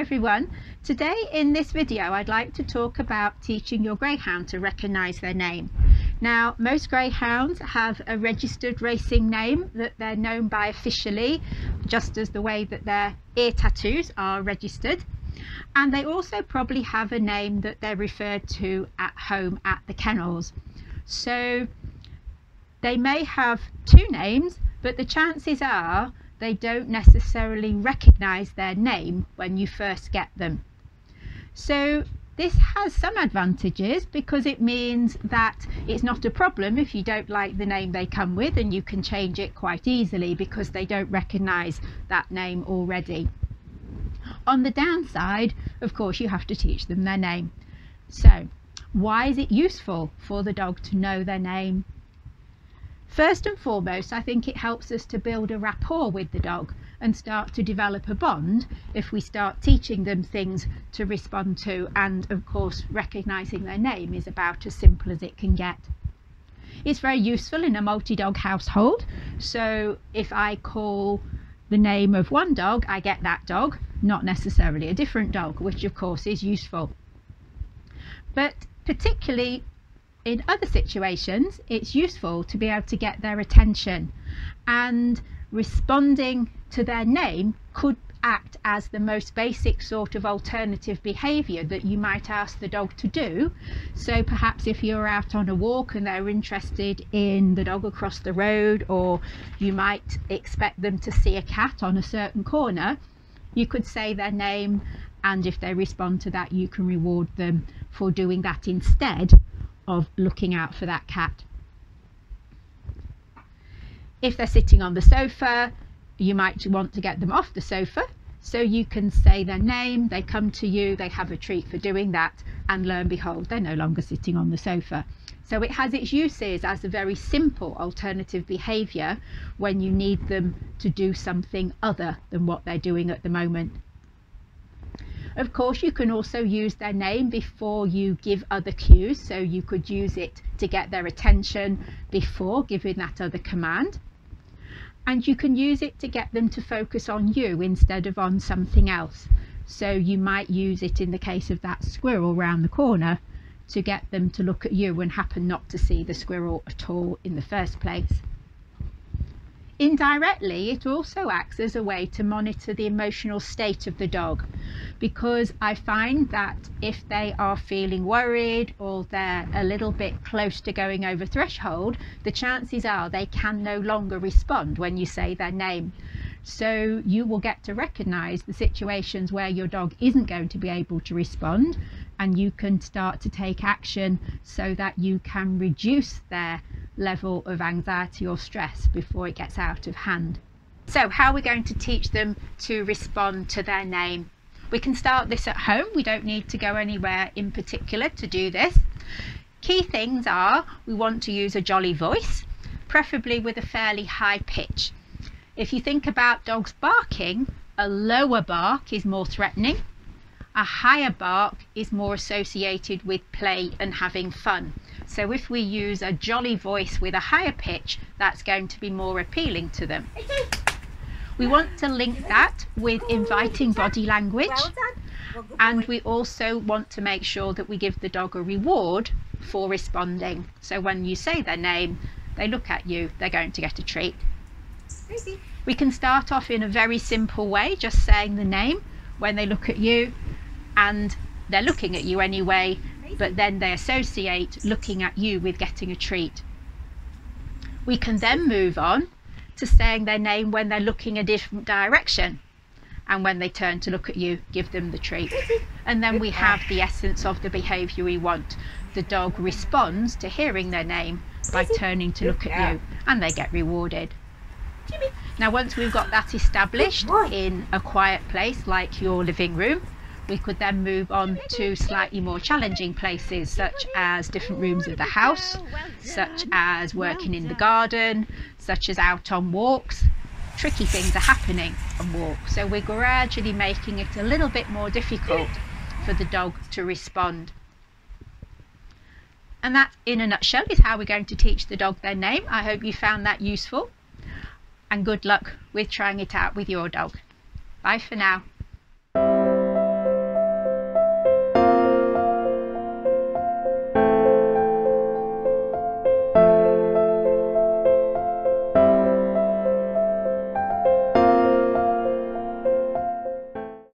everyone. Today in this video I'd like to talk about teaching your greyhound to recognise their name. Now, most greyhounds have a registered racing name that they're known by officially, just as the way that their ear tattoos are registered, and they also probably have a name that they're referred to at home at the kennels. So they may have two names, but the chances are they don't necessarily recognise their name when you first get them. So this has some advantages because it means that it's not a problem if you don't like the name they come with, and you can change it quite easily because they don't recognise that name already. On the downside, of course, you have to teach them their name. So why is it useful for the dog to know their name? First and foremost, I think it helps us to build a rapport with the dog and start to develop a bond if we start teaching them things to respond to, and of course recognising their name is about as simple as it can get. It's very useful in a multi-dog household, so if I call the name of one dog, I get that dog, not necessarily a different dog, which of course is useful. But particularly in other situations, it's useful to be able to get their attention, and responding to their name could act as the most basic sort of alternative behaviour that you might ask the dog to do. So perhaps if you're out on a walk and they're interested in the dog across the road, or you might expect them to see a cat on a certain corner, you could say their name, and if they respond to that, you can reward them for doing that instead of looking out for that cat. If they're sitting on the sofa, you might want to get them off the sofa, so you can say their name, they come to you, they have a treat for doing that, and lo and behold, they're no longer sitting on the sofa. So it has its uses as a very simple alternative behaviour when you need them to do something other than what they're doing at the moment. Of course, you can also use their name before you give other cues, so you could use it to get their attention before giving that other command. And you can use it to get them to focus on you instead of on something else. So you might use it in the case of that squirrel round the corner to get them to look at you and happen not to see the squirrel at all in the first place. Indirectly, it also acts as a way to monitor the emotional state of the dog, because I find that if they are feeling worried or they're a little bit close to going over threshold, the chances are they can no longer respond when you say their name. So you will get to recognise the situations where your dog isn't going to be able to respond, and you can start to take action so that you can reduce their level of anxiety or stress before it gets out of hand. So how are we going to teach them to respond to their name? We can start this at home. We don't need to go anywhere in particular to do this. Key things are, we want to use a jolly voice, preferably with a fairly high pitch. If you think about dogs barking, a lower bark is more threatening. A higher bark is more associated with play and having fun. So if we use a jolly voice with a higher pitch, that's going to be more appealing to them. We want to link that with inviting body language, and we also want to make sure that we give the dog a reward for responding. So when you say their name, they look at you, they're going to get a treat. We can start off in a very simple way, just saying the name when they look at you, and they're looking at you anyway, but then they associate looking at you with getting a treat. We can then move on to saying their name when they're looking a different direction, and when they turn to look at you, give them the treat. And then we have the essence of the behaviour we want. The dog responds to hearing their name by turning to look at you, and they get rewarded. Now, once we've got that established in a quiet place like your living room, we could then move on to slightly more challenging places, such as different rooms of the house, such as working in the garden, such as out on walks. Tricky things are happening on walks, so we're gradually making it a little bit more difficult for the dog to respond. And that, in a nutshell, is how we're going to teach the dog their name. I hope you found that useful, and good luck with trying it out with your dog. Bye for now.